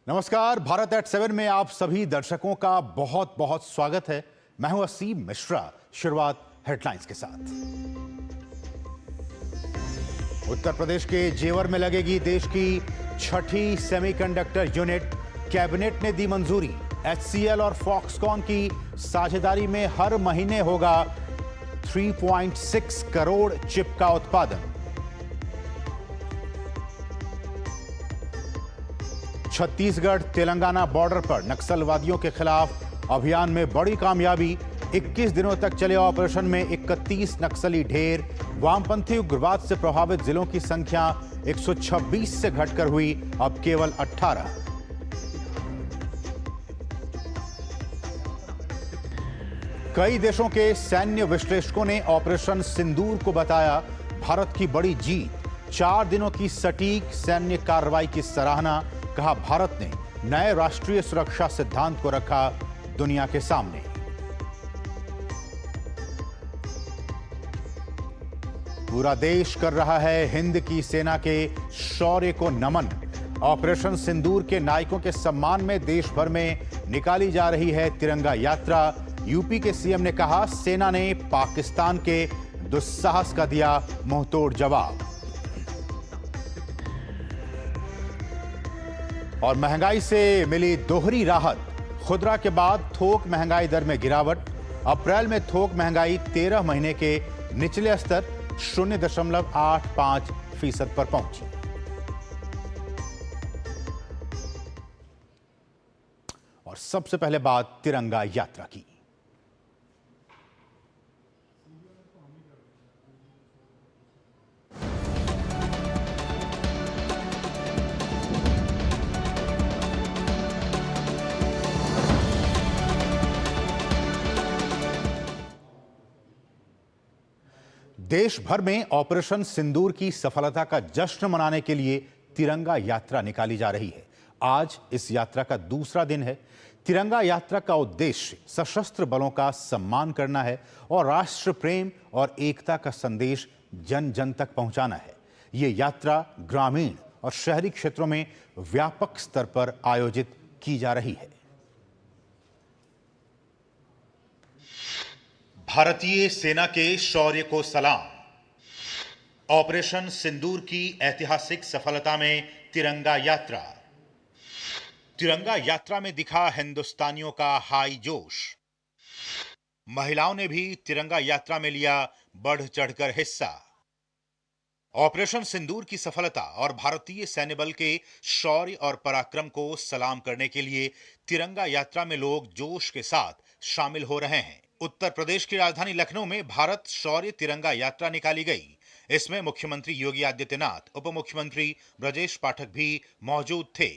नमस्कार, भारत एट 7 में आप सभी दर्शकों का बहुत बहुत स्वागत है। मैं हूं असीम मिश्रा। शुरुआत हेडलाइंस के साथ। उत्तर प्रदेश के जेवर में लगेगी देश की छठी सेमीकंडक्टर यूनिट। कैबिनेट ने दी मंजूरी। HCL और फॉक्सकॉन की साझेदारी में हर महीने होगा 3.6 करोड़ चिप का उत्पादन। छत्तीसगढ़ तेलंगाना बॉर्डर पर नक्सलवादियों के खिलाफ अभियान में बड़ी कामयाबी। 21 दिनों तक चले ऑपरेशन में 31 नक्सली ढेर। वामपंथी उग्रवाद से प्रभावित जिलों की संख्या 126 से घटकर हुई अब केवल 18। कई देशों के सैन्य विश्लेषकों ने ऑपरेशन सिंदूर को बताया भारत की बड़ी जीत। 4 दिनों की सटीक सैन्य कार्रवाई की सराहना। कहा, भारत ने नए राष्ट्रीय सुरक्षा सिद्धांत को रखा दुनिया के सामने। पूरा देश कर रहा है हिंद की सेना के शौर्य को नमन। ऑपरेशन सिंदूर के नायकों के सम्मान में देश भर में निकाली जा रही है तिरंगा यात्रा। यूपी के सीएम ने कहा, सेना ने पाकिस्तान के दुस्साहस का दिया मुंहतोड़ जवाब। और महंगाई से मिली दोहरी राहत। खुदरा के बाद थोक महंगाई दर में गिरावट। अप्रैल में थोक महंगाई 13 महीने के निचले स्तर 0.85% पर पहुंची। और सबसे पहले बात तिरंगा यात्रा की। देश भर में ऑपरेशन सिंदूर की सफलता का जश्न मनाने के लिए तिरंगा यात्रा निकाली जा रही है। आज इस यात्रा का दूसरा दिन है। तिरंगा यात्रा का उद्देश्य सशस्त्र बलों का सम्मान करना है और राष्ट्र प्रेम और एकता का संदेश जन जन तक पहुंचाना है। ये यात्रा ग्रामीण और शहरी क्षेत्रों में व्यापक स्तर पर आयोजित की जा रही है। भारतीय सेना के शौर्य को सलाम। ऑपरेशन सिंदूर की ऐतिहासिक सफलता में तिरंगा यात्रा। तिरंगा यात्रा में दिखा हिंदुस्तानियों का हाई जोश। महिलाओं ने भी तिरंगा यात्रा में लिया बढ़ चढ़कर हिस्सा। ऑपरेशन सिंदूर की सफलता और भारतीय सैन्य बल के शौर्य और पराक्रम को सलाम करने के लिए तिरंगा यात्रा में लोग जोश के साथ शामिल हो रहे हैं। उत्तर प्रदेश की राजधानी लखनऊ में भारत शौर्य तिरंगा यात्रा निकाली गई। इसमें मुख्यमंत्री योगी आदित्यनाथ, उप मुख्यमंत्री ब्रजेश पाठक भी मौजूद थे।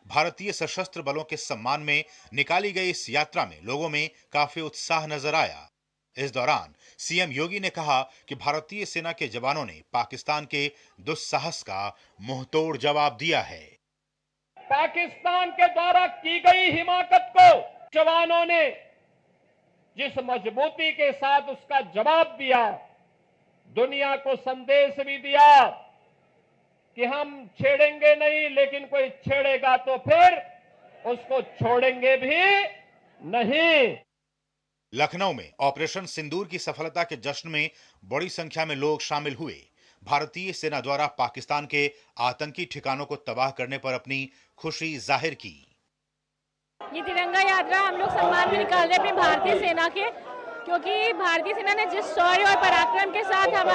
भारतीय सशस्त्र बलों के सम्मान में निकाली गई इस यात्रा में लोगों में काफी उत्साह नजर आया। इस दौरान सीएम योगी ने कहा कि भारतीय सेना के जवानों ने पाकिस्तान के दुस्साहस का मुंहतोड़ जवाब दिया है। पाकिस्तान के द्वारा की गई हिमाकत को जवानों ने जिस मजबूती के साथ उसका जवाब दिया, दुनिया को संदेश भी दिया कि हम छेड़ेंगे नहीं, लेकिन कोई छेड़ेगा तो फिर उसको छोड़ेंगे भी नहीं। लखनऊ में ऑपरेशन सिंदूर की सफलता के जश्न में बड़ी संख्या में लोग शामिल हुए। भारतीय सेना द्वारा पाकिस्तान के आतंकी ठिकानों को तबाह करने पर अपनी खुशी जाहिर की। ये तिरंगा यात्रा हम लोग सम्मान में निकाल रहे हैं अपनी भारतीय सेना के, क्योंकि भारतीय सेना ने जिस शौर्य और पराक्रम के साथ हम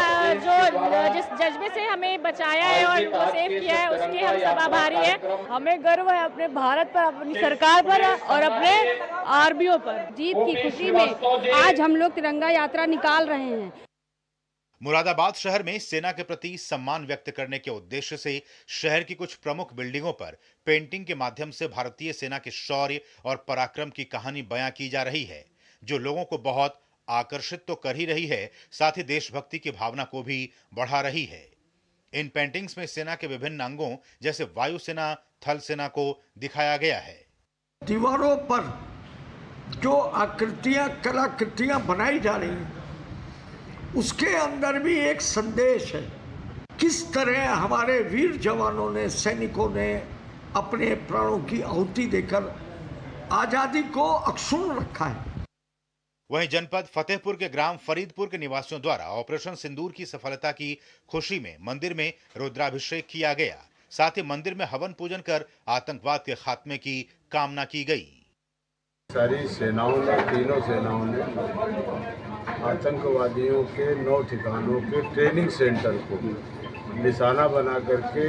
जिस जज्बे से हमें बचाया है और सेव किया है, उसके हम सब आभारी हैं। हमें गर्व है अपने भारत पर, अपनी सरकार पर और अपने आर्मियों पर। जीत की खुशी में आज हम लोग तिरंगा यात्रा निकाल रहे हैं। मुरादाबाद शहर में सेना के प्रति सम्मान व्यक्त करने के उद्देश्य से शहर की कुछ प्रमुख बिल्डिंगों पर पेंटिंग के माध्यम से भारतीय सेना के शौर्य और पराक्रम की कहानी बयां की जा रही है, जो लोगों को बहुत आकर्षित तो कर ही रही है, साथ ही देशभक्ति की भावना को भी बढ़ा रही है। इन पेंटिंग्स में सेना के विभिन्न अंगों जैसे वायुसेना, थल सेना को दिखाया गया है। दीवारों पर जो आकृतियां, कलाकृतियां बनाई जा रही हैं, उसके अंदर भी एक संदेश है। किस तरह हमारे वीर जवानों ने, सैनिकों ने अपने प्राणों की आहुति देकर आजादी को अक्षुण्ण रखा है। वहीं जनपद फतेहपुर के ग्राम फरीदपुर के निवासियों द्वारा ऑपरेशन सिंदूर की सफलता की खुशी में मंदिर में रुद्राभिषेक किया गया। साथ ही मंदिर में हवन पूजन कर आतंकवाद के खात्मे की कामना की गई। सारी सेनाओं ने, तीनों सेनाओं ने आतंकवादियों के 9 ठिकानों के ट्रेनिंग सेंटर को निशाना बना करके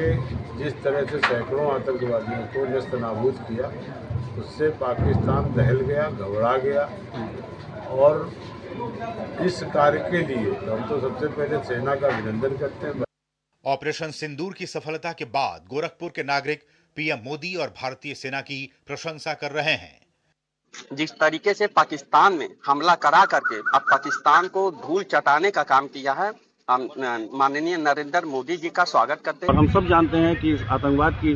जिस तरह से सैकड़ों आतंकवादियों को नस्त नाबूद किया, उससे पाकिस्तान दहल गया, घबरा गया। और इस कार्य के लिए हम तो सबसे पहले सेना का अभिनंदन करते हैं। ऑपरेशन सिंदूर की सफलता के बाद गोरखपुर के नागरिक पीएम मोदी और भारतीय सेना की प्रशंसा कर रहे हैं। जिस तरीके से पाकिस्तान में हमला करा करके अब पाकिस्तान को धूल चटाने का काम किया है, हम माननीय नरेंद्र मोदी जी का स्वागत करते हैं। और हम सब जानते हैं कि आतंकवाद की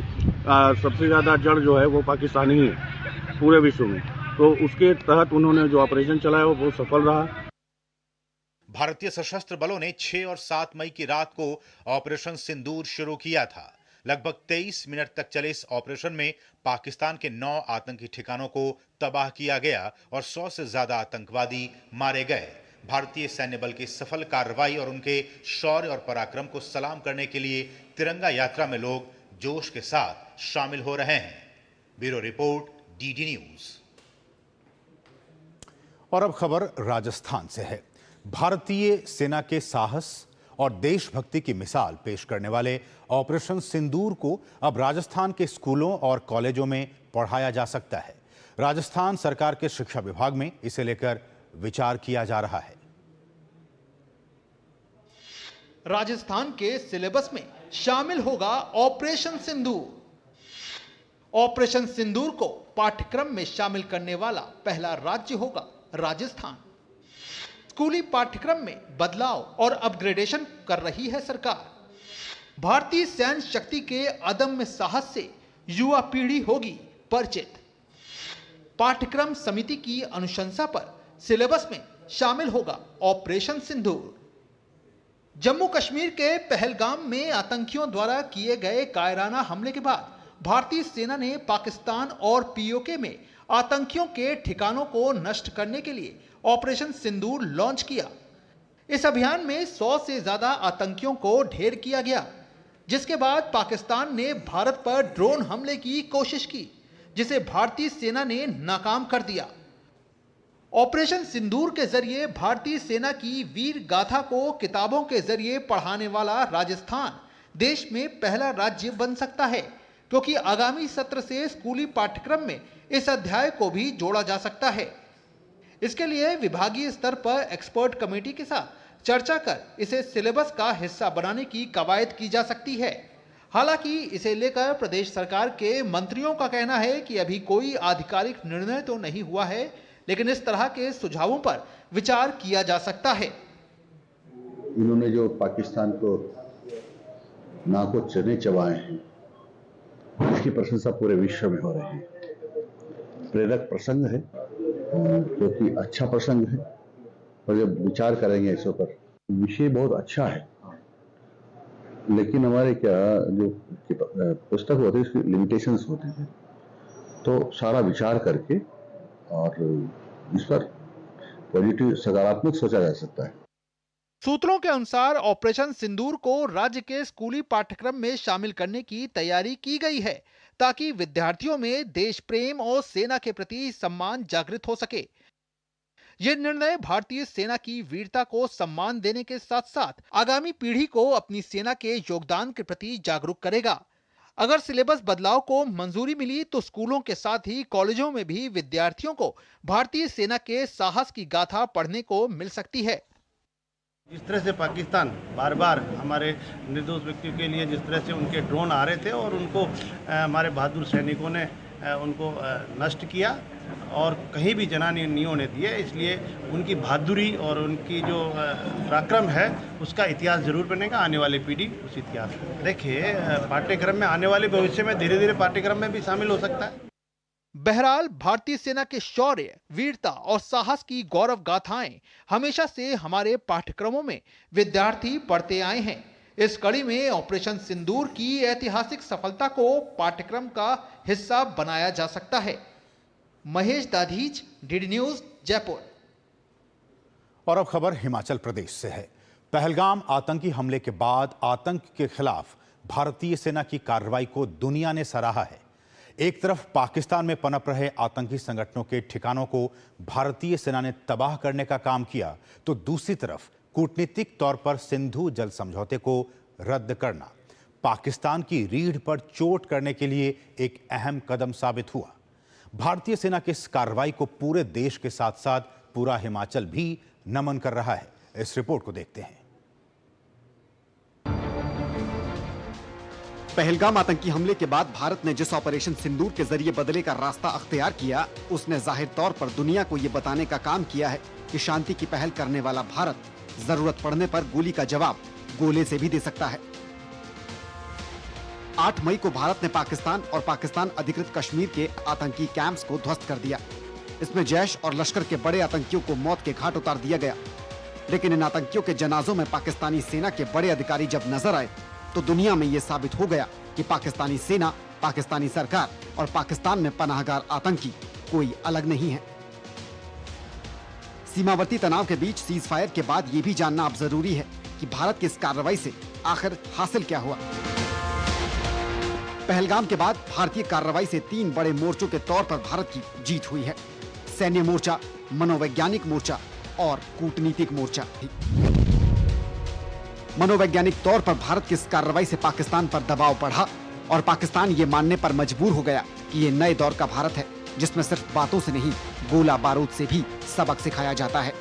सबसे ज्यादा जड़ जो है वो पाकिस्तान ही है पूरे विश्व में, तो उसके तहत उन्होंने जो ऑपरेशन चलाया वो बहुत सफल रहा। भारतीय सशस्त्र बलों ने 6 और 7 मई की रात को ऑपरेशन सिंदूर शुरू किया था। लगभग 23 मिनट तक चले इस ऑपरेशन में पाकिस्तान के 9 आतंकी ठिकानों को तबाह किया गया और 100 से ज्यादा आतंकवादी मारे गए। भारतीय सैन्य बल की सफल कार्रवाई और उनके शौर्य और पराक्रम को सलाम करने के लिए तिरंगा यात्रा में लोग जोश के साथ शामिल हो रहे हैं। Bureau report, DD news. और अब खबर राजस्थान से है। भारतीय सेना के साहस और देशभक्ति की मिसाल पेश करने वाले ऑपरेशन सिंदूर को अब राजस्थान के स्कूलों और कॉलेजों में पढ़ाया जा सकता है। राजस्थान सरकार के शिक्षा विभाग में इसे लेकर विचार किया जा रहा है। राजस्थान के सिलेबस में शामिल होगा ऑपरेशन सिंदूर। ऑपरेशन सिंदूर को पाठ्यक्रम में शामिल करने वाला पहला राज्य होगा राजस्थान। स्कूली पाठ्यक्रम में बदलाव और अपग्रेडेशन कर रही है सरकार। भारतीय सैन्य शक्ति के अदम्य साहस से युवा पीढ़ी होगी परिचित। पाठ्यक्रम समिति की अनुशंसा पर सिलेबस में शामिल होगा ऑपरेशन सिंदूर। जम्मू कश्मीर के पहलगाम में आतंकियों द्वारा किए गए कायराना हमले के बाद भारतीय सेना ने पाकिस्तान और पीओके में आतंकियों के ठिकानों को नष्ट करने के लिए ऑपरेशन सिंदूर लॉन्च किया। इस अभियान में 100 से ज्यादा आतंकियों को ढेर किया गया, जिसके बाद पाकिस्तान ने भारत पर ड्रोन हमले की कोशिश की, जिसे भारतीय सेना ने नाकाम कर दिया। ऑपरेशन सिंदूर के जरिए भारतीय सेना की वीर गाथा को किताबों के जरिए पढ़ाने वाला राजस्थान देश में पहला राज्य बन सकता है, क्योंकि आगामी सत्र से स्कूली पाठ्यक्रम में इस अध्याय को भी जोड़ा जा सकता है। इसके लिए विभागीय स्तर पर एक्सपर्ट कमेटी के साथ चर्चा कर इसे सिलेबस का हिस्सा बनाने की कवायद की जा सकती है। हालांकि इसे लेकर प्रदेश सरकार के मंत्रियों का कहना है कि अभी कोई आधिकारिक निर्णय तो नहीं हुआ है, लेकिन इस तरह के सुझावों पर विचार किया जा सकता है। इन्होंने जो पाकिस्तान को नाको चने चबाए हैं, इसकी प्रशंसा पूरे विश्व में हो रही है। प्रेरक प्रसंग है, जो कि अच्छा प्रसंग है, और जब विचार करेंगे इस पर, विषय बहुत अच्छा है, लेकिन हमारे क्या जो पुस्तक होते हैं उसकी लिमिटेशंस होते हैं, तो सारा विचार करके और इस पर पॉजिटिव सकारात्मक सोचा जा सकता है। सूत्रों के अनुसार ऑपरेशन सिंदूर को राज्य के स्कूली पाठ्यक्रम में शामिल करने की तैयारी की गई है, ताकि विद्यार्थियों में देश प्रेम और सेना के प्रति सम्मान जागृत हो सके। यह निर्णय भारतीय सेना की वीरता को सम्मान देने के साथ साथ आगामी पीढ़ी को अपनी सेना के योगदान के प्रति जागरूक करेगा। अगर सिलेबस बदलाव को मंजूरी मिली तो स्कूलों के साथ ही कॉलेजों में भी विद्यार्थियों को भारतीय सेना के साहस की गाथा पढ़ने को मिल सकती है। जिस तरह से पाकिस्तान बार बार हमारे निर्दोष व्यक्तियों के लिए जिस तरह से उनके ड्रोन आ रहे थे और उनको हमारे बहादुर सैनिकों ने उनको नष्ट किया और कहीं भी जनानी नहीं होने दिए, इसलिए उनकी बहादुरी और उनकी जो पराक्रम है उसका इतिहास जरूर बनेगा। आने वाली पीढ़ी उस इतिहास को देखिए। पाठ्यक्रम में आने वाले भविष्य में धीरे धीरे पाठ्यक्रम में भी शामिल हो सकता है। बहरहाल भारतीय सेना के शौर्य, वीरता और साहस की गौरव गाथाएं हमेशा से हमारे पाठ्यक्रमों में विद्यार्थी पढ़ते आए हैं, इस कड़ी में ऑपरेशन सिंदूर की ऐतिहासिक सफलता को पाठ्यक्रम का हिस्सा बनाया जा सकता है। Mahesh Dadhich, DD news, Jaipur. और अब खबर हिमाचल प्रदेश से है। पहलगाम आतंकी हमले के बाद आतंक के खिलाफ भारतीय सेना की कार्रवाई को दुनिया ने सराहा है। एक तरफ पाकिस्तान में पनप रहे आतंकी संगठनों के ठिकानों को भारतीय सेना ने तबाह करने का काम किया, तो दूसरी तरफ कूटनीतिक तौर पर सिंधु जल समझौते को रद्द करना पाकिस्तान की रीढ़ पर चोट करने के लिए एक अहम कदम साबित हुआ। भारतीय सेना की इस कार्रवाई को पूरे देश के साथ साथ पूरा हिमाचल भी नमन कर रहा है। इस रिपोर्ट को देखते हैं। पहलगाम आतंकी हमले के बाद भारत ने जिस ऑपरेशन सिंदूर के जरिए बदले का रास्ता अख्तियार किया, उसने जाहिर तौर पर दुनिया को ये बताने का काम किया है कि शांति की पहल करने वाला भारत जरूरत पड़ने पर गोली का जवाब गोले से भी दे सकता है। 8 मई को भारत ने पाकिस्तान और पाकिस्तान अधिकृत कश्मीर के आतंकी कैंप्स को ध्वस्त कर दिया। इसमें जैश और लश्कर के बड़े आतंकियों को मौत के घाट उतार दिया गया। लेकिन इन आतंकियों के जनाजों में पाकिस्तानी सेना के बड़े अधिकारी जब नजर आए, तो दुनिया में यह साबित हो गया कि पाकिस्तानी सेना, पाकिस्तानी सरकार और पाकिस्तान में पनाहगार आतंकी कोई अलग नहीं है। सीमावर्ती तनाव के बीच सीज फायर के बाद ये भी जानना अब जरूरी है कि भारत की इस कार्रवाई से आखिर हासिल क्या हुआ। पहलगाम के बाद भारतीय कार्रवाई से 3 बड़े मोर्चों के तौर पर भारत की जीत हुई है। सैन्य मोर्चा, मनोवैज्ञानिक मोर्चा और कूटनीतिक मोर्चा। मनोवैज्ञानिक तौर पर भारत की इस कार्रवाई से पाकिस्तान पर दबाव बढ़ा और पाकिस्तान ये मानने पर मजबूर हो गया कि ये नए दौर का भारत है, जिसमें सिर्फ बातों से नहीं, गोला बारूद से भी सबक सिखाया जाता है।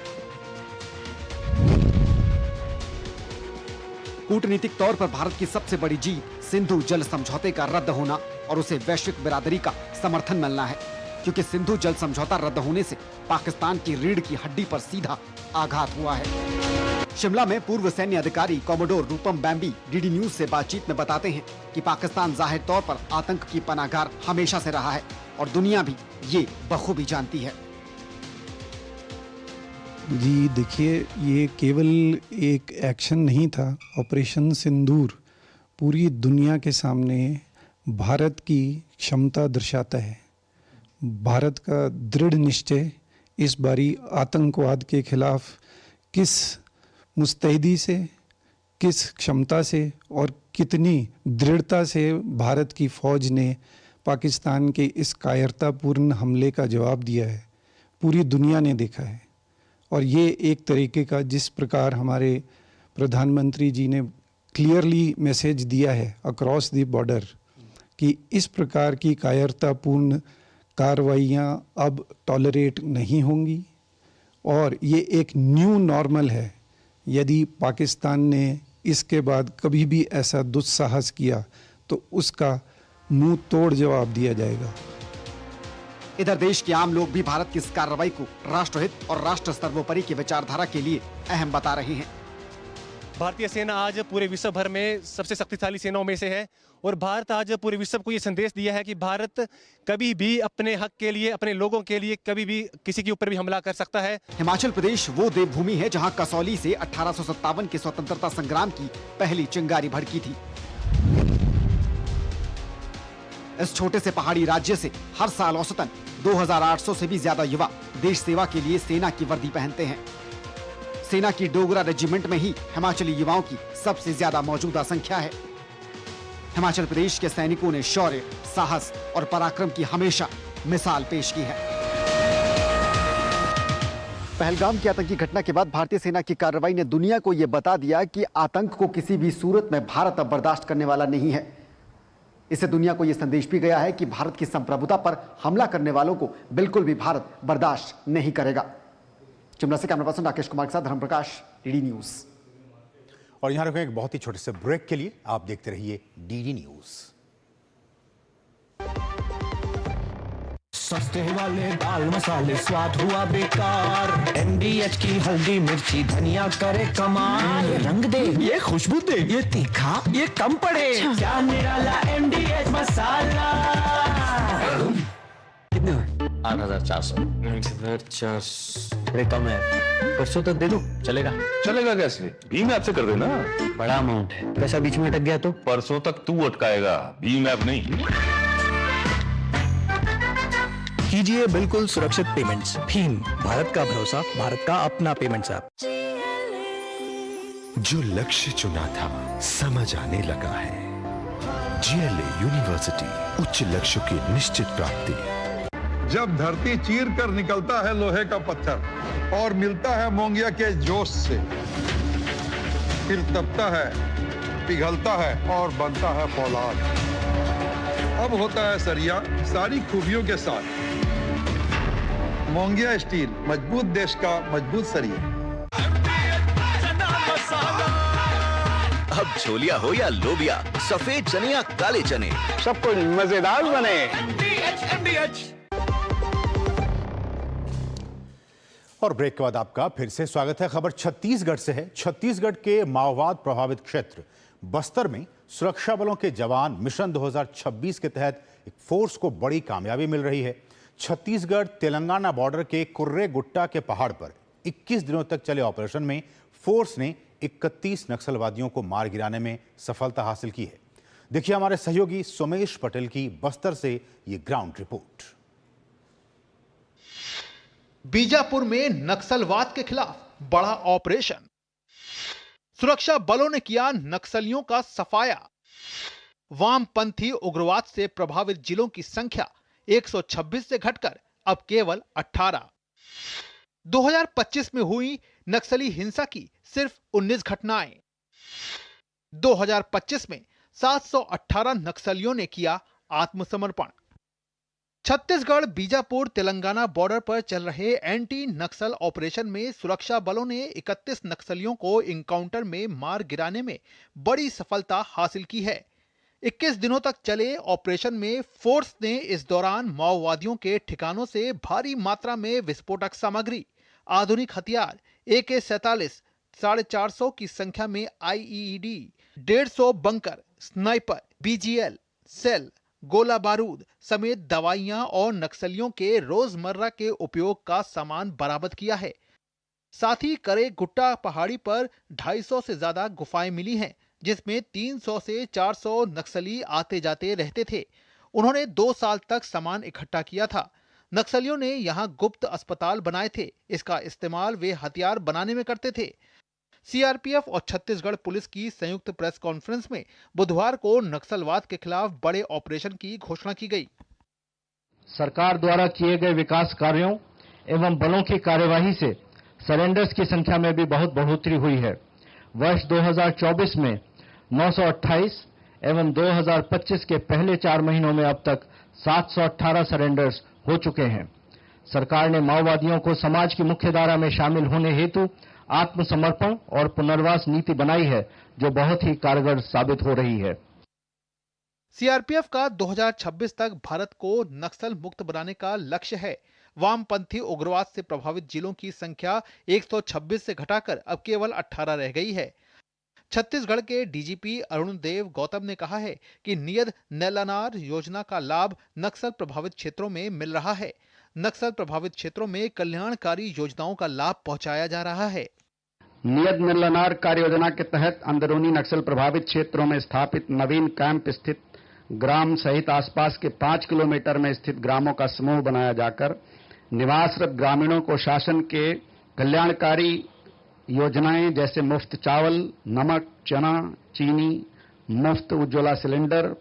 कूटनीतिक तौर पर भारत की सबसे बड़ी जीत सिंधु जल समझौते का रद्द होना और उसे वैश्विक बिरादरी का समर्थन मिलना है, क्योंकि सिंधु जल समझौता रद्द होने से पाकिस्तान की रीढ़ की हड्डी पर सीधा आघात हुआ है। शिमला में पूर्व सैन्य अधिकारी कॉमोडोर रूपम बैम्बी डीडी न्यूज से बातचीत में बताते हैं कि पाकिस्तान जाहिर तौर पर आतंक की पनाहगार हमेशा से रहा है और दुनिया भी ये बखूबी जानती है। जी देखिए, ये केवल एक एक्शन नहीं था। ऑपरेशन सिंदूर पूरी दुनिया के सामने भारत की क्षमता दर्शाता है। भारत का दृढ़ निश्चय इस बारी आतंकवाद के खिलाफ किस मुस्तैदी से, किस क्षमता से और कितनी दृढ़ता से भारत की फौज ने पाकिस्तान के इस कायरतापूर्ण हमले का जवाब दिया है, पूरी दुनिया ने देखा है। और ये एक तरीके का, जिस प्रकार हमारे प्रधानमंत्री जी ने क्लियरली मैसेज दिया है अक्रॉस द बॉर्डर कि इस प्रकार की कायरतापूर्ण कार्रवाइयाँ अब टॉलरेट नहीं होंगी और ये एक न्यू नॉर्मल है। यदि पाकिस्तान ने इसके बाद कभी भी ऐसा दुस्साहस किया तो उसका मुंह तोड़ जवाब दिया जाएगा। इधर देश के आम लोग भी भारत की इस कार्रवाई को राष्ट्रहित और राष्ट्र सर्वोपरि की विचारधारा के लिए अहम बता रहे हैं। भारतीय सेना आज पूरे विश्व भर में सबसे शक्तिशाली सेनाओं में से है और भारत आज पूरे विश्व को ये संदेश दिया है कि भारत कभी भी अपने हक के लिए, अपने लोगों के लिए कभी भी किसी के ऊपर भी हमला कर सकता है। हिमाचल प्रदेश वो देवभूमि है जहां कसौली से 1857 के स्वतंत्रता संग्राम की पहली चिंगारी भड़की थी। इस छोटे से पहाड़ी राज्य से हर साल औसतन 2800 से भी ज्यादा युवा देश सेवा के लिए सेना की वर्दी पहनते हैं। सेना की डोगरा रेजिमेंट में ही हिमाचली युवाओं की सबसे ज्यादा मौजूदा संख्या है। हिमाचल प्रदेश के सैनिकों ने शौर्य, साहस और पराक्रम की हमेशा मिसाल पेश की है। पहलगाम की आतंकी घटना के बाद भारतीय सेना की कार्रवाई ने दुनिया को यह बता दिया कि आतंक को किसी भी सूरत में भारत अब बर्दाश्त करने वाला नहीं है। इससे दुनिया को यह संदेश भी गया है कि भारत की संप्रभुता पर हमला करने वालों को बिल्कुल भी भारत बर्दाश्त नहीं करेगा। शिमला से कैमरा पर्सन राकेश कुमार के साथ धर्मप्रकाश, डीडी न्यूज। और यहां रुकें एक बहुत ही छोटे से ब्रेक के लिए। आप देखते रहिए डीडी न्यूज। सस्ते वाले दाल मसाले स्वाद हुआ बेकार। MDH की हल्दी मिर्ची धनिया करे कमाल। ये रंग दे, ये खुशबू दे, ये तीखा, ये कम पड़े। क्या निराला MDH मसाला। कितने 8,400। थोड़े कम है, परसों तक दे दूं, चलेगा? चलेगा कैसे? भीम ऐप से कर देना। बड़ा अमाउंट है, पैसा बीच में अटक गया तो? परसों तक तू अटकाएगा, भीम ऐप नहीं। कीजिए बिल्कुल सुरक्षित पेमेंट्स। भीम, भारत का भरोसा, भारत का अपना पेमेंट्स ऐप। जो लक्ष्य चुना था समझ आने लगा है। GLA यूनिवर्सिटी, उच्च लक्ष्य की निश्चित प्राप्ति। जब धरती चीर कर निकलता है लोहे का पत्थर और मिलता है मोंगिया के जोश से, फिर तपता है, पिघलता है और बनता है फौलाद। अब होता है सरिया सारी खूबियों के साथ। मोंगिया स्टील, मजबूत देश का मजबूत सरिया। अब छोलिया हो या लोबिया, सफेद चने या काले चने, सब कुछ मजेदार बने। और ब्रेक के बाद आपका फिर से स्वागत है। खबर छत्तीसगढ़ से है। छत्तीसगढ़ के माओवाद प्रभावित क्षेत्र बस्तर में सुरक्षा बलों के जवान मिशन 2026 के तहत एक फोर्स को बड़ी कामयाबी मिल रही है। छत्तीसगढ़ तेलंगाना बॉर्डर के कुर्रे गुट्टा के पहाड़ पर 21 दिनों तक चले ऑपरेशन में फोर्स ने 31 नक्सलवादियों को मार गिराने में सफलता हासिल की है। देखिए हमारे सहयोगी सोमेश पटेल की बस्तर से ये ग्राउंड रिपोर्ट। बीजापुर में नक्सलवाद के खिलाफ बड़ा ऑपरेशन, सुरक्षा बलों ने किया नक्सलियों का सफाया। वामपंथी उग्रवाद से प्रभावित जिलों की संख्या 126 से घटकर अब केवल 18। 2025 में हुई नक्सली हिंसा की सिर्फ 19 घटनाएं। 2025 में 718 नक्सलियों ने किया आत्मसमर्पण। छत्तीसगढ़ बीजापुर तेलंगाना बॉर्डर पर चल रहे एंटी नक्सल ऑपरेशन में सुरक्षा बलों ने 31 नक्सलियों को इनकाउंटर में मार गिराने में बड़ी सफलता हासिल की है। 21 दिनों तक चले ऑपरेशन में फोर्स ने इस दौरान माओवादियों के ठिकानों से भारी मात्रा में विस्फोटक सामग्री, आधुनिक हथियार, AK-47 450 की संख्या में IED, 150 bunker, sniper, BGL, shell, गोला बारूद समेत दवाइयां और नक्सलियों के रोजमर्रा के उपयोग का सामान बरामद किया है। साथ ही करे गुट्टा पहाड़ी पर 250 से ज्यादा गुफाएं मिली हैं, जिसमें 300 से 400 नक्सली आते जाते रहते थे। उन्होंने 2 साल तक सामान इकट्ठा किया था। नक्सलियों ने यहां गुप्त अस्पताल बनाए थे। इसका इस्तेमाल वे हथियार बनाने में करते थे। CRPF और छत्तीसगढ़ पुलिस की संयुक्त प्रेस कॉन्फ्रेंस में बुधवार को नक्सलवाद के खिलाफ बड़े ऑपरेशन की घोषणा की गई। सरकार द्वारा किए गए विकास कार्यों एवं बलों की कार्यवाही से सरेंडर्स की संख्या में भी बहुत बढ़ोतरी हुई है। वर्ष 2024 में 928 एवं 2025 के पहले 4 महीनों में अब तक 718 सरेंडर्स हो चुके हैं। सरकार ने माओवादियों को समाज की मुख्य धारा में शामिल होने हेतु आत्मसमर्पण और पुनर्वास नीति बनाई है, जो बहुत ही कारगर साबित हो रही है। CRPF का 2026 तक भारत को नक्सल मुक्त बनाने का लक्ष्य है। वामपंथी उग्रवाद से प्रभावित जिलों की संख्या 126 से घटाकर अब केवल 18 रह गई है। छत्तीसगढ़ के DGP अरुण देव गौतम ने कहा है कि नियत नेलानार योजना का लाभ नक्सल प्रभावित क्षेत्रों में मिल रहा है। नक्सल प्रभावित क्षेत्रों में कल्याणकारी योजनाओं का लाभ पहुंचाया जा रहा है। नियत नेलानार कार्य योजना के तहत अंदरूनी नक्सल प्रभावित क्षेत्रों में स्थापित नवीन कैंप स्थित ग्राम सहित आसपास के 5 किलोमीटर में स्थित ग्रामों का समूह बनाया जाकर निवासरत ग्रामीणों को शासन के कल्याणकारी योजनाएं जैसे मुफ्त चावल, नमक, चना, चीनी, मुफ्त उज्ज्वला सिलेंडर,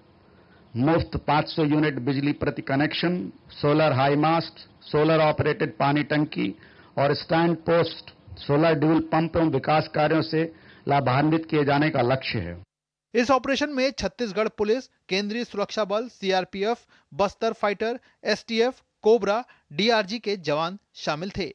मुफ्त 500 यूनिट बिजली प्रति connection, solar high mast, solar operated पानी टंकी और stand post solar dual pump एवं विकास कार्यों से लाभान्वित किए जाने का लक्ष्य है। इस ऑपरेशन में छत्तीसगढ़ पुलिस, केंद्रीय सुरक्षा बल, CRPF, Bastar fighter, STF, cobra, DRG के जवान शामिल थे।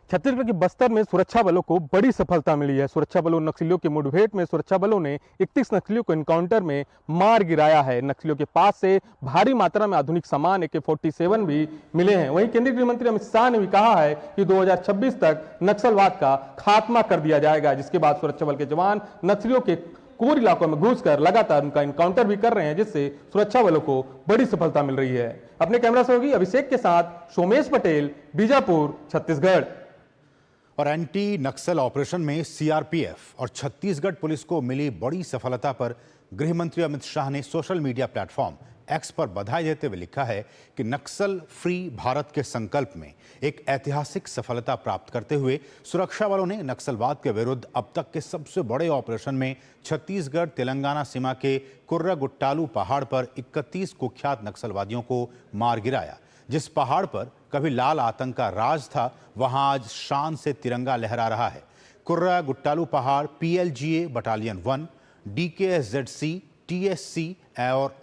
छत्तीसगढ़ के बस्तर में सुरक्षा बलों को बड़ी सफलता मिली है। सुरक्षा बलों नक्सलियों की मुठभेड़ में सुरक्षा बलों ने 31 नक्सलियों को एनकाउंटर में मार गिराया है। नक्सलियों के पास से भारी मात्रा में आधुनिक सामान AK-47 भी मिले हैं। वहीं केंद्रीय गृह मंत्री अमित शाह ने भी कहा है कि 2026 तक नक्सलवाद का खात्मा कर दिया जाएगा, जिसके बाद सुरक्षा बल के जवान नक्सलियों के कोर इलाकों में घुसकर लगातार उनका एनकाउंटर भी कर रहे हैं, जिससे सुरक्षा बलों को बड़ी सफलता मिल रही है। अपने कैमरा सहयोगी अभिषेक के साथ सोमेश पटेल, बीजापुर, छत्तीसगढ़। और एंटी नक्सल ऑपरेशन में सीआरपीएफ और छत्तीसगढ़ पुलिस को मिली बड़ी सफलता पर गृह मंत्री अमित शाह ने सोशल मीडिया प्लेटफॉर्म एक्स पर बधाई देते हुए लिखा है कि नक्सल फ्री भारत के संकल्प में एक ऐतिहासिक सफलता प्राप्त करते हुए सुरक्षा बलों ने नक्सलवाद के विरुद्ध अब तक के सबसे बड़े ऑपरेशन में छत्तीसगढ़ तेलंगाना सीमा के कुर्रागुट्टालू पहाड़ पर 31 कुख्यात नक्सलवादियों को मार गिराया। जिस पहाड़ पर कभी लाल आतंक का राज था, वहां आज शान से तिरंगा लहरा रहा है। कुर्रागुट्टालू पहाड़ PLGA बटालियन 1, DKSZC, TSC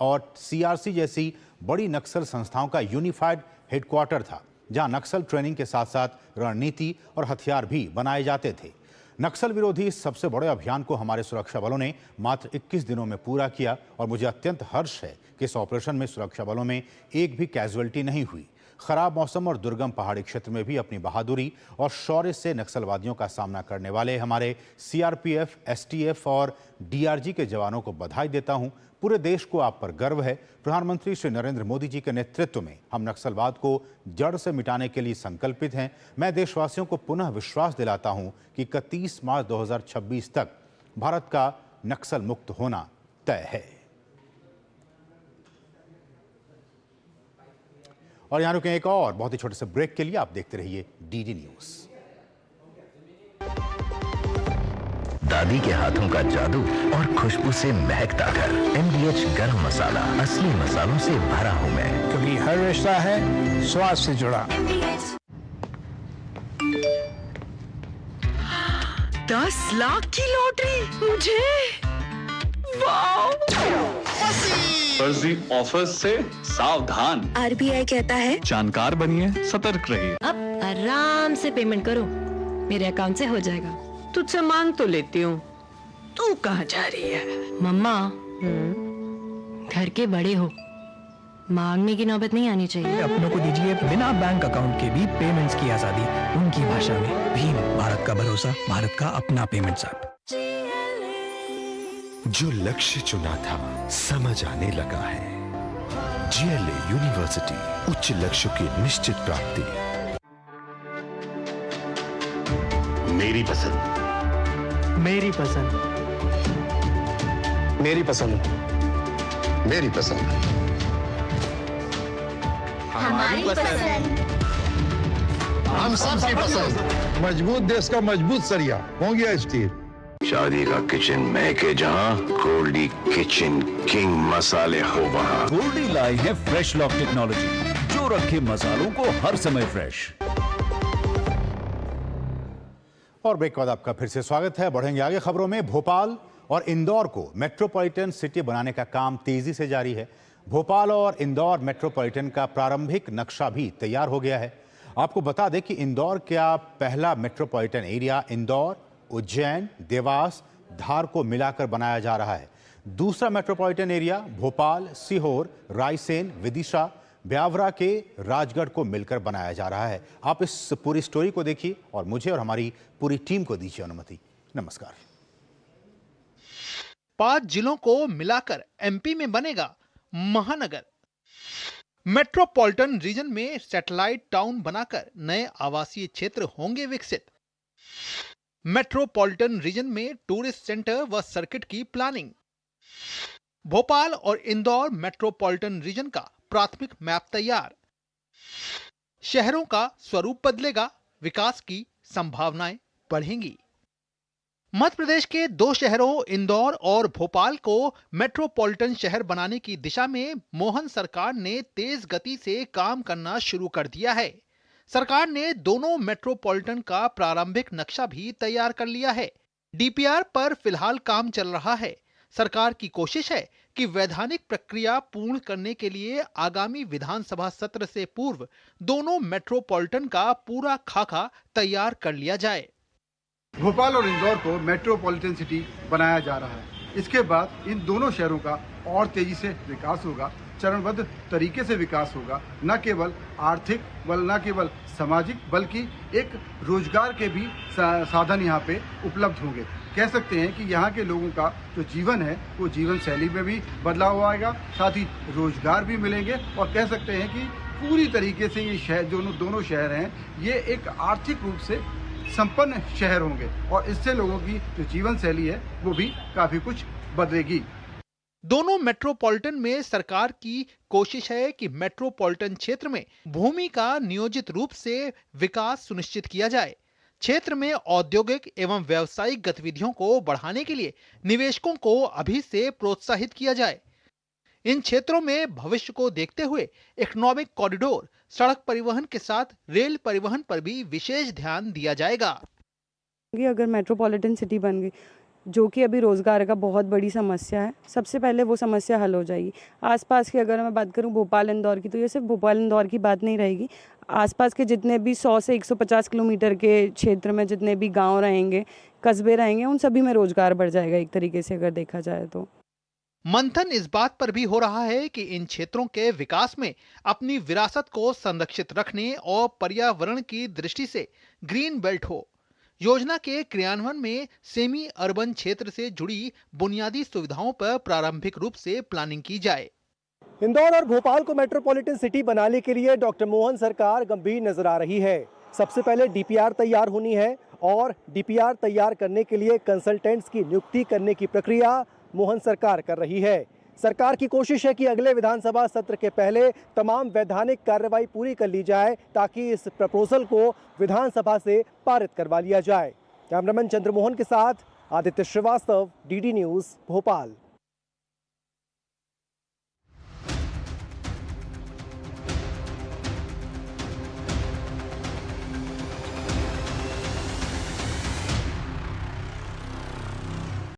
और CRC जैसी बड़ी नक्सल संस्थाओं का यूनिफाइड हेडक्वार्टर था, जहां नक्सल ट्रेनिंग के साथ साथ रणनीति और हथियार भी बनाए जाते थे। नक्सल विरोधी इस सबसे बड़े अभियान को हमारे सुरक्षा बलों ने मात्र 21 दिनों में पूरा किया और मुझे अत्यंत हर्ष है कि इस ऑपरेशन में सुरक्षा बलों में एक भी कैजुअल्टी नहीं हुई। खराब मौसम और दुर्गम पहाड़ी क्षेत्र में भी अपनी बहादुरी और शौर्य से नक्सलवादियों का सामना करने वाले हमारे CRPF, STF और DRG के जवानों को बधाई देता हूं। पूरे देश को आप पर गर्व है। प्रधानमंत्री श्री नरेंद्र मोदी जी के नेतृत्व में हम नक्सलवाद को जड़ से मिटाने के लिए संकल्पित हैं। मैं देशवासियों को पुनः विश्वास दिलाता हूं कि 31 मार्च 2026 तक भारत का नक्सल मुक्त होना तय है। और यहाँ रुकें एक और बहुत ही छोटे से ब्रेक के लिए। आप देखते रहिए DD न्यूज। दादी के हाथों का जादू और खुशबू से महकता घर। MDH गरम मसाला, असली मसालों से भरा हूं मैं, क्योंकि हर रिश्ता है स्वाद से जुड़ा। 10 लाख की लॉटरी मुझे। वाओ! फर्जी ऑफर्स से सावधान। RBI कहता है जानकार बनिए, सतर्क रहिए। अब आराम से पेमेंट करो, मेरे अकाउंट से हो जाएगा। तुझसे मांग तो लेती हूँ, तू कहाँ जा रही है? मम्मा, घर के बड़े हो, मांगने की नौबत नहीं आनी चाहिए। अपनों को दीजिए बिना बैंक अकाउंट के भी पेमेंट्स की आजादी, उनकी भाषा में। भीम, भारत का भरोसा, भारत का अपना पेमेंट्स ऐप। जो लक्ष्य चुना था समझ आने लगा है। GLA यूनिवर्सिटी, उच्च लक्ष्यों की निश्चित प्राप्ति। मेरी पसंद, मेरी पसंद, मेरी पसंद, मेरी पसंद, हमारी पसंद, हम सबकी पसंद। मजबूत देश का मजबूत सरिया हो गया स्टील। शादी का किचन महके जहां, गोल्डी किचन किंग मसाले हो वहां। गोल्डी लाई है फ्रेश लॉक टेक्नोलॉजी, जो रखे मसालों को हर समय फ्रेश। और ब्रेक के बाद आपका फिर से स्वागत है। बढ़ेंगे आगे खबरों में। भोपाल और इंदौर को मेट्रोपॉलिटन सिटी बनाने का काम तेजी से जारी है। भोपाल और इंदौर मेट्रोपॉलिटन का प्रारंभिक नक्शा भी तैयार हो गया है। आपको बता दें कि इंदौर का पहला मेट्रोपॉलिटन एरिया इंदौर, उज्जैन, देवास, धार को मिलाकर बनाया जा रहा है। दूसरा मेट्रोपॉलिटन एरिया भोपाल, सीहोर, रायसेन, विदिशा, ब्यावरा के राजगढ़ को मिलकर बनाया जा रहा है। आप इस पूरी स्टोरी को देखिए और मुझे और हमारी पूरी टीम को दीजिए अनुमति। नमस्कार। 5 जिलों को मिलाकर MP में बनेगा महानगर। मेट्रोपॉलिटन रीजन में सैटेलाइट टाउन बनाकर नए आवासीय क्षेत्र होंगे विकसित। मेट्रोपॉलिटन रीजन में टूरिस्ट सेंटर व सर्किट की प्लानिंग। भोपाल और इंदौर मेट्रोपॉलिटन रीजन का प्राथमिक मैप तैयार। शहरों का स्वरूप बदलेगा, विकास की संभावनाएं बढ़ेंगी। मध्य प्रदेश के 2 शहरों इंदौर और भोपाल को मेट्रोपॉलिटन शहर बनाने की दिशा में मोहन सरकार ने तेज गति से काम करना शुरू कर दिया है। सरकार ने दोनों मेट्रोपॉलिटन का प्रारंभिक नक्शा भी तैयार कर लिया है। DPR पर फिलहाल काम चल रहा है। सरकार की कोशिश है कि वैधानिक प्रक्रिया पूर्ण करने के लिए आगामी विधानसभा सत्र से पूर्व दोनों मेट्रोपॉलिटन का पूरा खाका तैयार कर लिया जाए। भोपाल और इंदौर को मेट्रोपॉलिटन सिटी बनाया जा रहा है। इसके बाद इन दोनों शहरों का और तेजी से विकास होगा, चरणबद्ध तरीके से विकास होगा। न केवल आर्थिक न केवल सामाजिक बल्कि एक रोजगार के भी साधन यहाँ पे उपलब्ध होंगे। कह सकते हैं कि यहाँ के लोगों का जो जीवन है वो जीवन शैली में भी बदलाव आएगा, साथ ही रोजगार भी मिलेंगे और कह सकते हैं कि पूरी तरीके से ये शहर दोनों शहर हैं ये एक आर्थिक रूप से संपन्न शहर होंगे और इससे लोगों की जो जीवन शैली है वो भी काफी कुछ बदलेगी। दोनों मेट्रोपॉलिटन में सरकार की कोशिश है कि मेट्रोपॉलिटन क्षेत्र में भूमि का नियोजित रूप से विकास सुनिश्चित किया जाए। क्षेत्र में औद्योगिक एवं व्यावसायिक गतिविधियों को बढ़ाने के लिए निवेशकों को अभी से प्रोत्साहित किया जाए। इन क्षेत्रों में भविष्य को देखते हुए इकोनॉमिक कॉरिडोर, सड़क परिवहन के साथ रेल परिवहन पर भी विशेष ध्यान दिया जाएगा। अगर मेट्रोपॉलिटन सिटी बन गई, जो कि अभी रोजगार का बहुत बड़ी समस्या है, सबसे पहले वो समस्या हल हो जाएगी। आसपास की अगर मैं बात करूं भोपाल इंदौर की, तो ये सिर्फ भोपाल इंदौर की बात नहीं रहेगी। आसपास के जितने भी 100 से 150 किलोमीटर के क्षेत्र में जितने भी गांव रहेंगे, कस्बे रहेंगे, उन सभी में रोजगार बढ़ जाएगा एक तरीके से अगर देखा जाए तो। मंथन इस बात पर भी हो रहा है कि इन क्षेत्रों के विकास में अपनी विरासत को संरक्षित रखने और पर्यावरण की दृष्टि से ग्रीन बेल्ट हो। योजना के क्रियान्वयन में सेमी अर्बन क्षेत्र से जुड़ी बुनियादी सुविधाओं पर प्रारंभिक रूप से प्लानिंग की जाए। इंदौर और भोपाल को मेट्रोपॉलिटन सिटी बनाने के लिए डॉक्टर मोहन सरकार गंभीर नजर आ रही है। सबसे पहले डीपीआर तैयार होनी है और डीपीआर तैयार करने के लिए कंसल्टेंट्स की नियुक्ति करने की प्रक्रिया मोहन सरकार कर रही है। सरकार की कोशिश है कि अगले विधानसभा सत्र के पहले तमाम वैधानिक कार्रवाई पूरी कर ली जाए ताकि इस प्रपोजल को विधानसभा से पारित करवा लिया जाए। कैमरामैन चंद्रमोहन के साथ आदित्य श्रीवास्तव, डीडी न्यूज़, भोपाल।